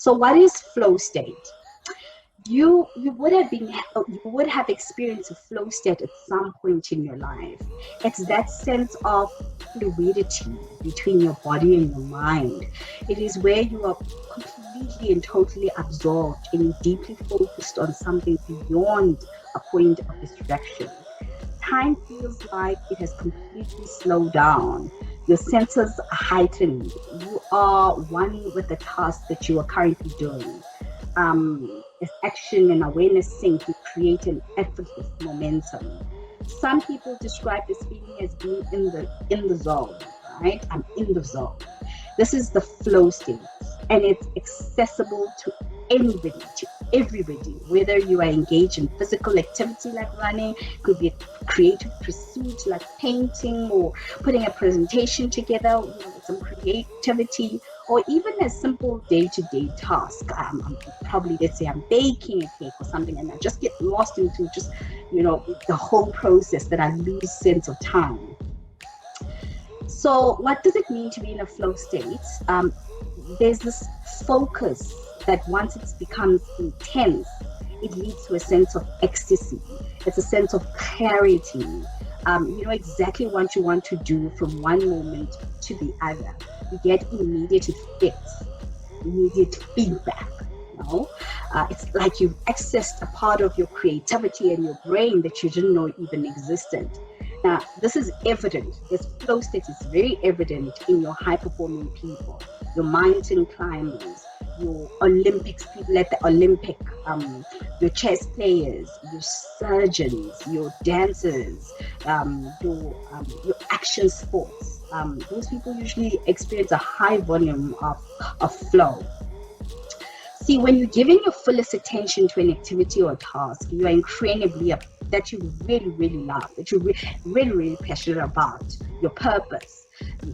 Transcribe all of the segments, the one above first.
So what is flow state? You would have experienced a flow state at some point in your life. It's that sense of fluidity between your body and your mind. It is where you are completely and totally absorbed and deeply focused on something beyond a point of distraction. Time feels like it has completely slowed down. Your senses are heightened. You are one with the task that you are currently doing. As action and awareness sync, you create an effortless momentum. Some people describe this feeling as being in the zone, right? I'm in the zone. This is the flow state, and it's accessible to anybody, to everybody, whether you are engaged in physical activity like running, could be a creative pursuit like painting or putting a presentation together, with some creativity, or even a simple day-to-day task. Probably, let's say I'm baking a cake or something, and I just get lost into just, the whole process, that I lose sense of time. So what does it mean to be in a flow state? There's this focus that once it becomes intense, it leads to a sense of ecstasy. It's a sense of clarity. You know exactly what you want to do from one moment to the other. You get immediate effects, immediate feedback. It's like you've accessed a part of your creativity and your brain that you didn't know even existed. Now, this is evident. This flow state is very evident in your high-performing people, your mountain climbers, your Olympics people at the Olympic, your chess players, your surgeons, your dancers, your action sports. Those people usually experience a high volume of flow. See, when you're giving your fullest attention to an activity or task, you are incredibly that you really, really love, that you're really, really passionate about, your purpose,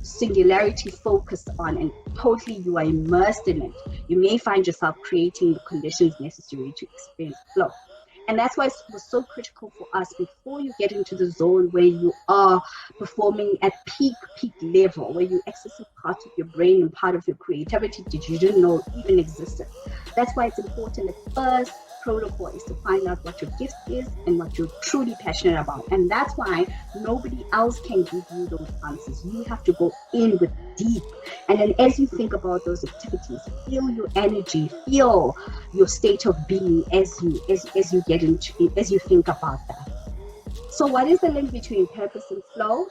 singularity focused on, and totally you are immersed in it. You may find yourself creating the conditions necessary to experience flow. And that's why it was so critical for us, before you get into the zone where you are performing at peak level, where you access a part of your brain and part of your creativity that you didn't know even existed. That's why it's important. The first protocol is to find out what your gift is and what you're truly passionate about. And that's why nobody else can give you those answers. You have to go in with deep. And then as you think about those activities, feel your energy, feel your state of being as you get into it, as you think about that. So what is the link between purpose and flow?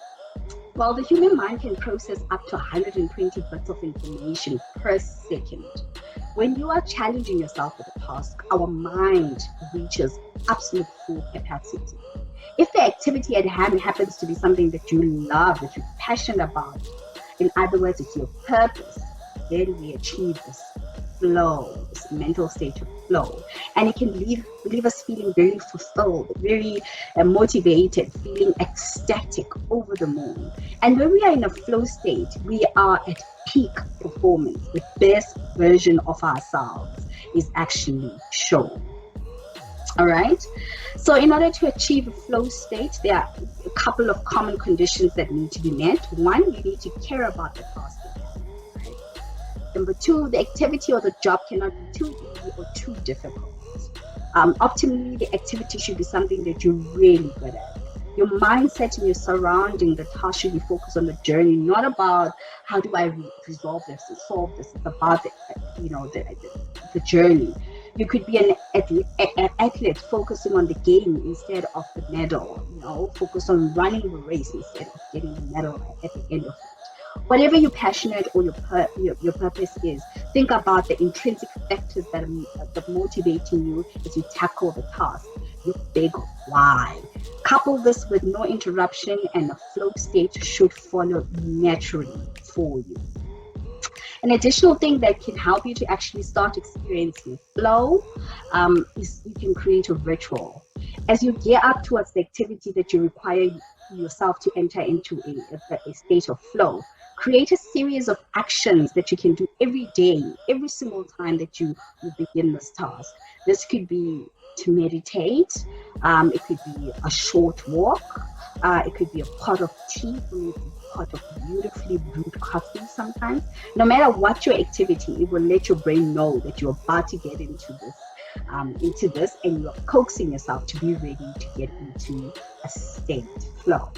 Well, the human mind can process up to 120 bits of information per second. When you are challenging yourself with a task, our mind reaches absolute full capacity. If the activity at hand happens to be something that you love, that you're passionate about, in other words, it's your purpose, then we achieve this flow, this mental state of flow. And it can leave us feeling very fulfilled, very motivated, feeling ecstatic, over the moon. And when we are in a flow state, we are at peak performance. The best version of ourselves is actually shown. All right. So in order to achieve a flow state, there are a couple of common conditions that need to be met. One, you need to care about the task. Right? Number two, the activity or the job cannot be too easy or too difficult. Optimally, the activity should be something that you're really good at. Your mindset and your surrounding the task should be focused on the journey, not about how do I resolve this and solve this. It's about the journey. You could be an athlete focusing on the game instead of the medal. Focus on running the race instead of getting the medal at the end of it. Whatever you're passionate or your purpose is, think about the intrinsic factors that are motivating you as you tackle the task. Your big why. Couple this with no interruption, and the flow state should follow naturally for you. An additional thing that can help you to actually start experiencing flow is you can create a ritual. As you gear up towards the activity that you require yourself to enter into a state of flow, create a series of actions that you can do every day, every single time that you begin this task. This could be to meditate. It could be a short walk. It could be a pot of tea. For me, it's a pot of beautifully brewed coffee sometimes. No matter what your activity, it will let your brain know that you're about to get into this, and you're coaxing yourself to be ready to get into a state flow.